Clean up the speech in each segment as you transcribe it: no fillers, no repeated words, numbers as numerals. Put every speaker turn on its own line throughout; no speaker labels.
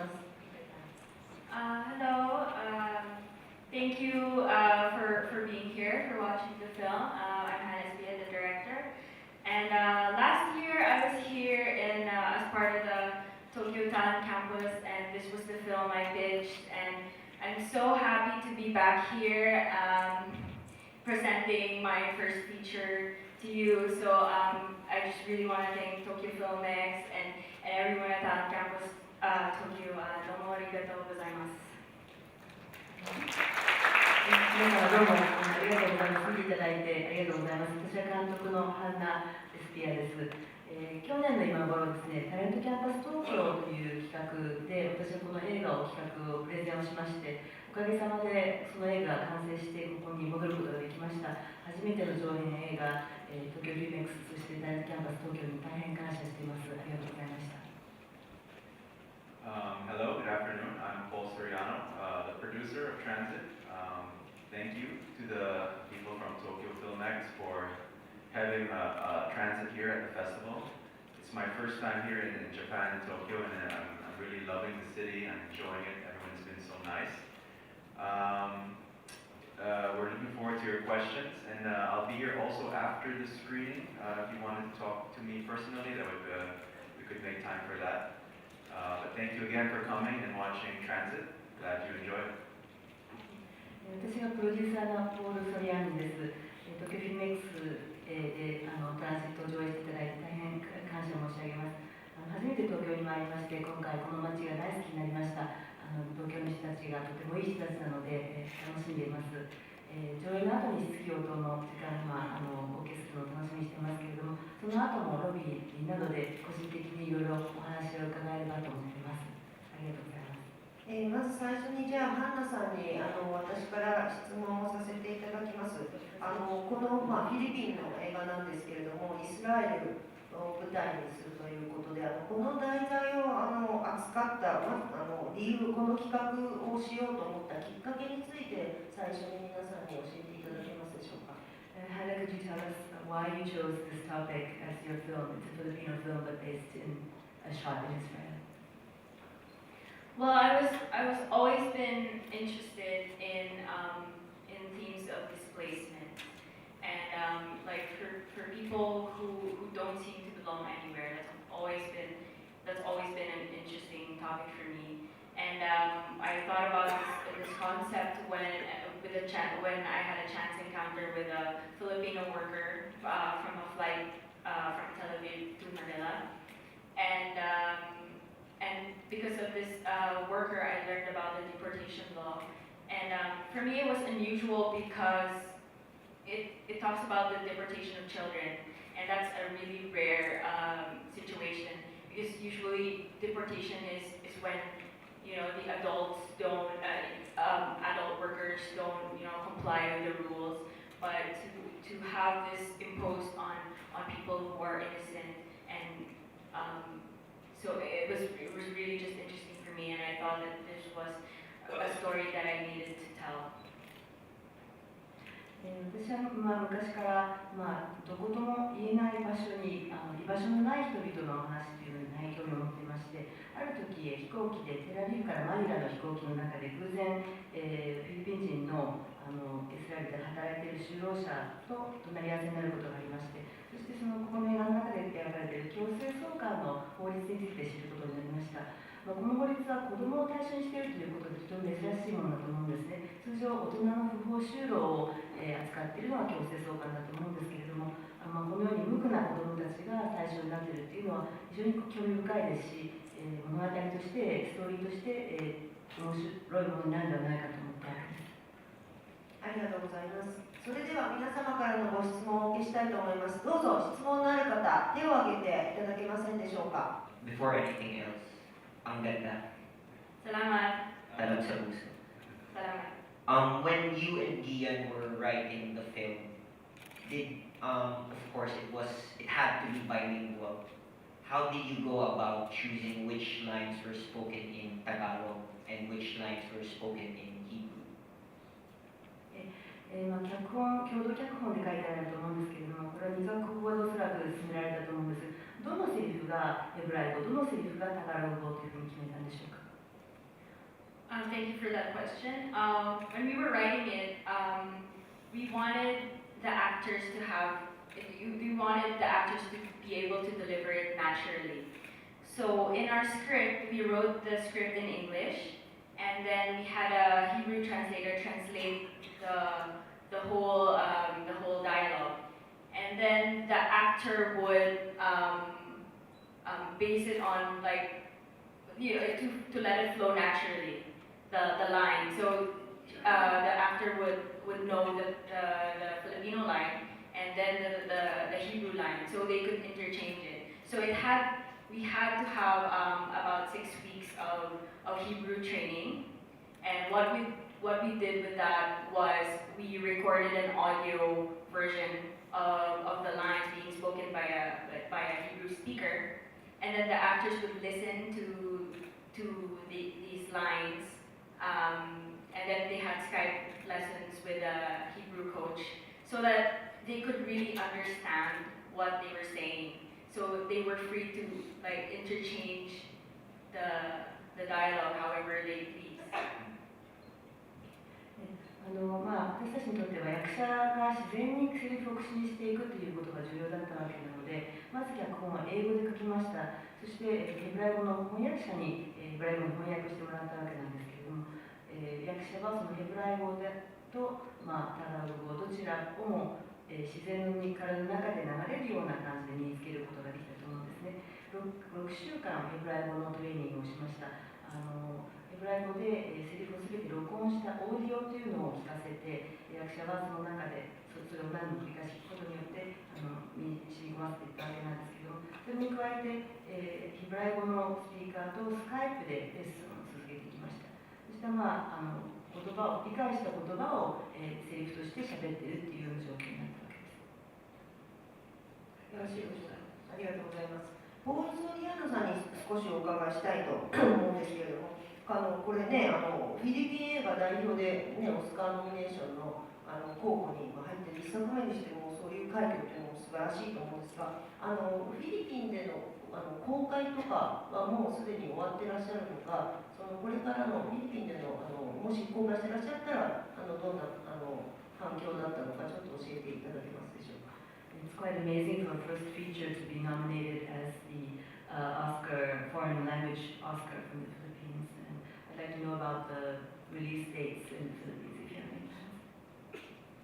ます。
Hello. Thank you for being here, for watching the film. I'm ESPIA, the director. And last year I was here as part of the Tokyo Talent Campus, and this was the film I pitched. And I'm so happy to be back here presenting my first feature to you. So I just really want to thank Tokyo FILMeX and everyone at Talent Campus Tokyo. どうもありがとうございます。
皆様どうもありがとうございます。見ていただいてありがとうございます。私は監督のハンナ・エスピアです。去年の今頃ですね、タレントキャンパス東京という企画で私はこの映画を企画をプレゼンをしまして、おかげさまでその映画が完成してここに戻ることができました。初めての上映映画、東京フィルメックス、そしてタレントキャンパス東京に大変感謝しています。ありがとうございました。
Hello, good afternoon. I'm Soria Arno, the producer of Transit. Thank you to the people from Tokyo FILMeX for having Transit here at the festival. It's my first time here in Japan, in Tokyo, and I'm really loving the city. I'm enjoying it. Everyone's been so nice. We're looking forward to your questions, and I'll be here also after the screening. If you wanted to talk to me personally, we could make time for that. But thank you again for coming and watching Transit. Glad you enjoyed it.
私がプロデューサーのソリアーノです。東京フィルメックスでトランジットを上映していただいて大変感謝申し上げます。初めて東京に参りまして、今回この街が大好きになりました。東京の人たちがとてもいい人たちなので、楽しんでいます。上映の後に質疑応答の時間がお受けするのを楽しみにしてますけれども、その後もロビーなどで個人的にいろいろお話を伺えればと思っています。ありがとうございます。
まず最初にじゃあハンナさんに私から質問をさせていただきます。この、フィリピンの映画なんですけれども、イスラエルを舞台にするということで、この題材を扱った理由、この企画をしようと思ったきっかけについて最初に皆さんに教えていただけますでしょうか。
Hannah, could you tell us why you chose this topic as your film? It's a Filipino film but based in a shot in Israel.
Well, I was always been interested in themes of displacement, and like for people who don't seem to belong anywhere. That's always been an interesting topic for me. And I thought about this concept when I had a chance encounter with a Filipino worker from a flight from Tel Aviv to Manila, and because of this worker, I learned about the deportation law. And for me, it was unusual because it talks about the deportation of children, and that's a really rare situation, because usually deportation is when the adults don't, adult workers don't comply with the rules, but to have this imposed on people who are innocent, and so it was really just interesting for me, and I thought that this was a story that I needed to tell.
私は昔からどことも言えない場所に居場所のない人々の話というのに興味を持っていまして、ある時飛行機でテルアビブからマニラの飛行機の中で偶然、フィリピン人のイスラエルで働いている就労者と隣り合わせになることがありまして、そしてこの映画の中で描かれている強制送還の法律について知ることになりました。この法律は子どもを対象にしているということでとても珍しいものだと思うんですね。通常大人の不法就労を扱っているのは強制送還だと思うんですけれども、このように無垢な子どもたちが対象になっているというのは非常に興味深いですし、物語としてストーリーとして面白いものになるのではないかと思っています。
ありがとうございます。それでは皆様からのご質問をお受けしたいと思います。どうぞ質問のある方、手を挙げていただけませんでしょうか。
Before anything else, ang ganda.
Salamat.
Tanong sa puso.
Salamat.
When you and Gian were writing the film, of course it had to be bilingual. How did you go about choosing which lines were spoken in Tagalog and which lines were spoken in Hebrew?
共同脚本で書いてあると思うんですけれども、これは二カ国語でおそらく進められたと思うんです。どのセリフがヘブライ語、どのセリフがタガログ語というふうに決めたんでしょうか。
Thank you for that question. When we were writing it, we wanted the actors to have, we wanted the actors to be able to deliver it naturally. So in our script, we wrote the script in English, and then we had a Hebrew translator translate the whole dialogue, and then the actor would base it on to let it flow naturally, the line. So the actor would know the Filipino line and then the Hebrew line, so they could interchange it. So we had to have about 6 weeks of Hebrew training, and what we did with that was we recorded an audio version of the lines being spoken by a Hebrew speaker, and then the actors would listen to these lines, and then they had Skype lessons with a Hebrew coach so that they could really understand what they were saying. So they were free to interchange the dialogue however they please.
私たちにとっては役者が自然にセリフを口にしていくということが重要だったわけなので、まず脚本は英語で書きました。そしてヘブライ語の翻訳者にヘブライ語の翻訳してもらったわけなんですけれども、役者はそのヘブライ語とタガログ語どちらをも自然に体の中で流れるような感じで身につけることができたと思うんですね。6週間ヘブライ語のトレーニングをしました。ヘブライ語でセリフをすべて録音したオーディオというのを聞かせて、役者はその中でそれを何度も繰り返し聞くことによって身に染み込ませていったわけなんですけど、それに加えて、ヘブライ語のスピーカーとスカイプでレッスンを続けていきました。そして言葉を理解した言葉を、セリフとして喋っているっていうような状況になったわけです。
よろしいですか。ありがとうございます。ポール・ソリアーノさんに少しお伺いしたいと思うんですけれども、これね、フィリピン映画代表で、ね、オスカーノミネーションの候補に入ってる1作目にしてもそういう快挙というのも素晴らしいと思うんですが、フィリピンでの公開とかはもうすでに終わってらっしゃるのか、これからのフィリピンでのもし公開してらっしゃったらどんな反響だったのかちょっと教えていただけますでしょうか。
It's quite amazing for a first feature to be nominated as the Oscar, foreign language Oscar from the Philippines. And I'd like to know about the release dates in the Philippines, if you have any plans.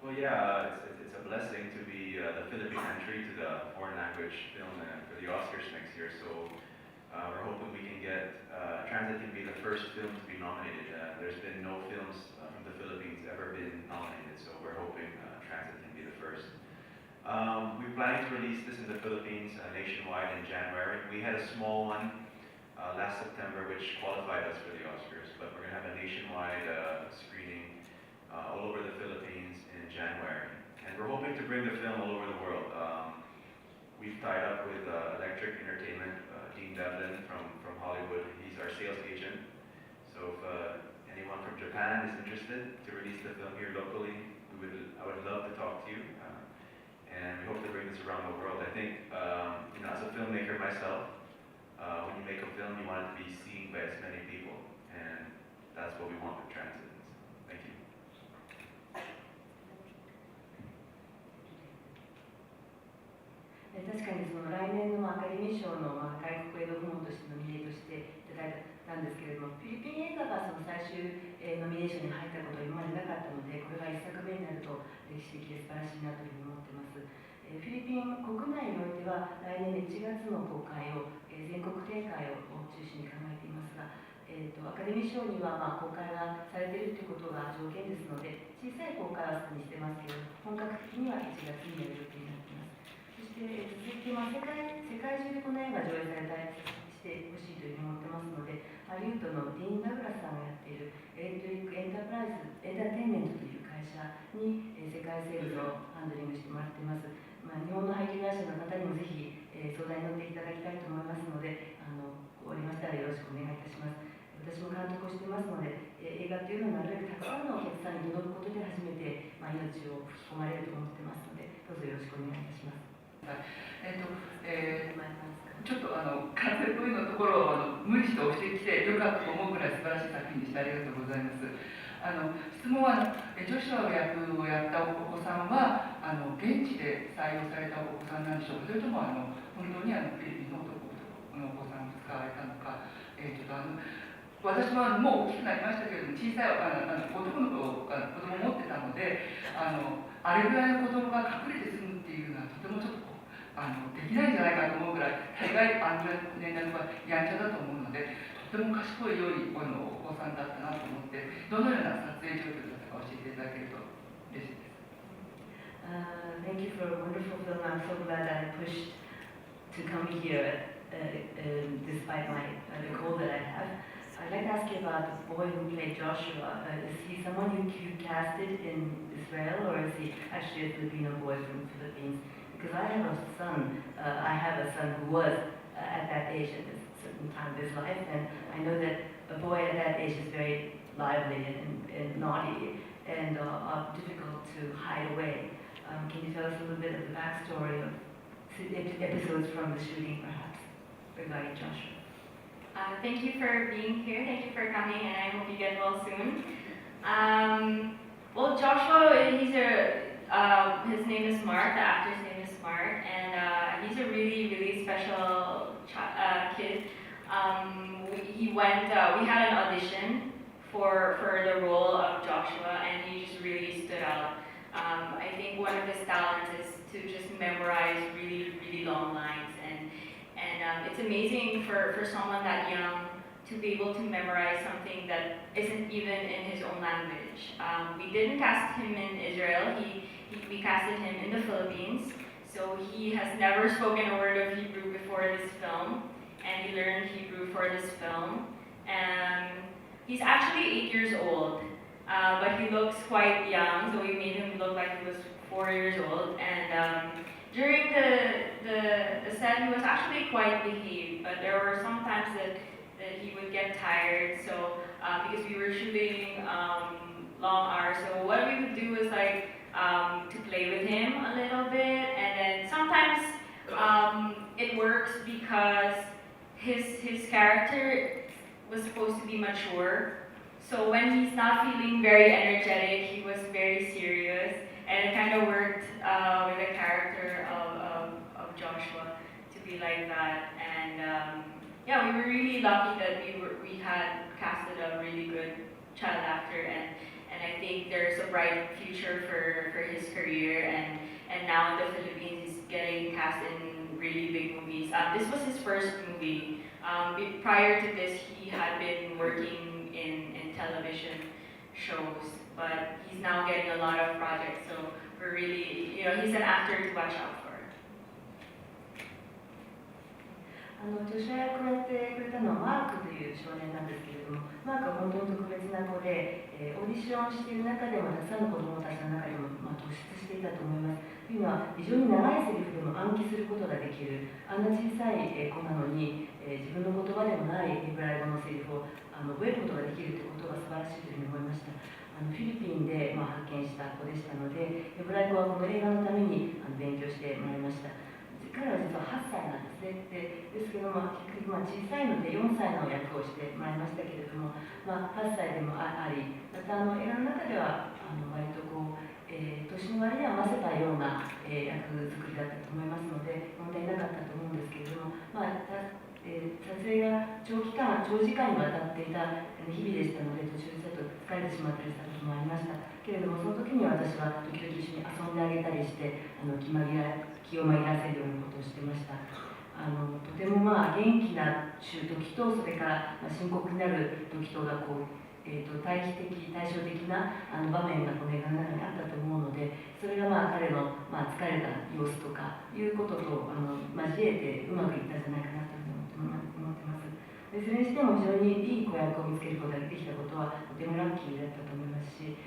Well, yeah, it's a blessing to be the Philippine entry to the foreign language film for the Oscars next year. So we're hoping we can get Transit can be the first film to be nominated. There's been no films from the Philippines ever been nominated, so we're hoping Transit can be the first. We're planning to release this in the Philippines nationwide in January. We had a small one last September which qualified us for the Oscars, but we're going to have a nationwide screening all over the Philippines in January. And we're hoping to bring the film all over the world. We've tied up with Electric Entertainment, Dean Devlin from Hollywood. He's our sales agent. So if anyone from Japan is interested to release the film here locally, I would love to talk to you. And we hope to bring this around the world. I think, as a filmmaker myself, when you make a film, you want it to be seen by as many people, and that's what we want with Transit. Thank you.
確かに来年のアカデミー賞の外国映画部門としてノミネートしていただいたんですけれども、フィリピン映画が最終ノミネーションに入ったことは今までなかったので、これが1作目になると歴史的で素晴らしいなというふうに思っています。フィリピン国内においては来年1月の公開を、全国展開を中心に考えていますが、アカデミー賞には公開がされているということが条件ですので、小さい公開はすでにしてますけれども、本格的には1月にやる予定になっています。そして続いて、世界中でこの映画上映されたりしてほしいというふうに思ってますので、ハリウッドのディーン・ダグラスさんがやっているエレクトリック・エンタープライズ・エンターテインメントという会社に世界セールスをハンドリングしてもらっています。日本の配給会社の方にもぜひ相談に乗っていただきたいと思いますので、終わりましたらよろしくお願いいたします。私も監督をしていますので、映画というのはなるべくたくさんのお客さんに届くことで初めて、命を吹き込まれると思ってますので、どうぞよろしくお願いいたします。
ちょっと風というのところを無理して押してきてよかったと思うくらい素晴らしい作品でした。ありがとうございます。質問はジョシュアの役をやったお子さんは現地で採用されたお子さんなんでしょうか、それとも本当にフィリピンの男のお子さんを使われたのか、私ももう大きくなりましたけれども、小さい男の子が子供を持ってたので、あれぐらいの子供が隠れて住むっていうのはとてもちょっとできないんじゃないかと思うぐらい、大概あんな年代の子はやんちゃだと思うので、とても賢い良いお子さんだったなと思って、どのような撮影状況だったか教えていただけると嬉しいです。
Thank you for a wonderful film. I'm so glad I pushed to come here despite the cold that I have. I'd like to ask you about the boy who played Joshua. Is he someone you casted in Israel, or is he actually a Filipino boy from the Philippines? Because I have a son who was at that age at a certain time of his life, and I know that a boy at that age is very lively and naughty and difficult to hide away. Can you tell us a little bit of the backstory of episodes from the shooting, perhaps, regarding Joshua?
Thank you for being here. Thank you for coming, and I hope you get well soon. Well, Joshua, his name is Mark. The actor's name is Mark, and he's a really, really special kid. We had an audition for the role of Joshua, and he just really stood out. I think one of his talents is to just memorize really, really long lines, and it's amazing for someone that young to be able to memorize something that isn't even in his own language. We didn't cast him in Israel. We casted him in the Philippines, so he has never spoken a word of Hebrew before this film, and he learned Hebrew for this film. He's actually 8 years old, but he looks quite young, so we made him look like he was 4 years old. And during the set, he was actually quite behaved, but there were some times that he would get tired. So because we were shooting long hours, so what we would do is like to play with him a little bit, and then sometimes it works because his character was supposed to be mature. So when he's not feeling very energetic, he was very serious, and it kind of worked with the character of Joshua to be like that. And yeah, we were really lucky that we had casted a really good child actor, and I think there's a bright future for his career. And now in the Philippines, he's getting cast in really big movies. This was his first movie. Prior to this, he had been working in television shows, but he's now getting a lot of projects, so we're really, he's an actor to watch out for.
助手役をやってくれたのはマークという少年なんですけれども、マークは本当に特別な子で、オーディションをしている中でもたくさんの子どもたちの中でも、突出していたと思います。というのは非常に長いセリフでも暗記することができる、あんな小さい子なのに、自分の言葉でもないヘブライ語のセリフを覚えることができるということが素晴らしいというふうに思いました。フィリピンで、派遣した子でしたので、ヘブライ語はこの映画のために勉強してもらいました。彼は実は8歳なんですね。ですけども、小さいので4歳の役をしてもらいましたけれども、8歳でもあり、また映画の中では割と年の割に合わせたような役作りだったと思いますので、問題なかったと思うんですけれども、撮影が長時間にわたっていた日々でしたので、途中ちょっと疲れてしまったりしたこともありましたけれども、その時に私は時々一緒に遊んであげたりして、気を紛らわせるようなことをしてました。とても元気な時と、それから深刻になる時とが対照的な場面がこの映画の中にあったと思うので、それが彼の疲れた様子とかいうことと交えてうまくいったんじゃないかなと思ってます。でそれにしても非常にいい子役を見つけることができたことはとてもラッキーだったと思いますし、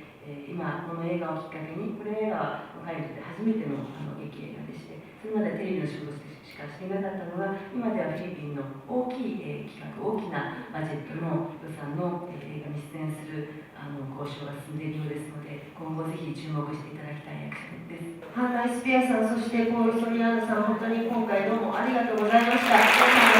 今この映画をきっかけに、この映画は彼にとって初めての劇映画でして、それまでテレビの仕事しかしていなかったのが、今ではフィリピンの大きい企画、大きなバジェットの予算の映画に出演する交渉が進んでいるようですので、今後ぜひ注目していただきたい役者です。
ハンナ・エスピアさん、そしてポール・ソリアーノさん、本当に今回どうもありがとうございました。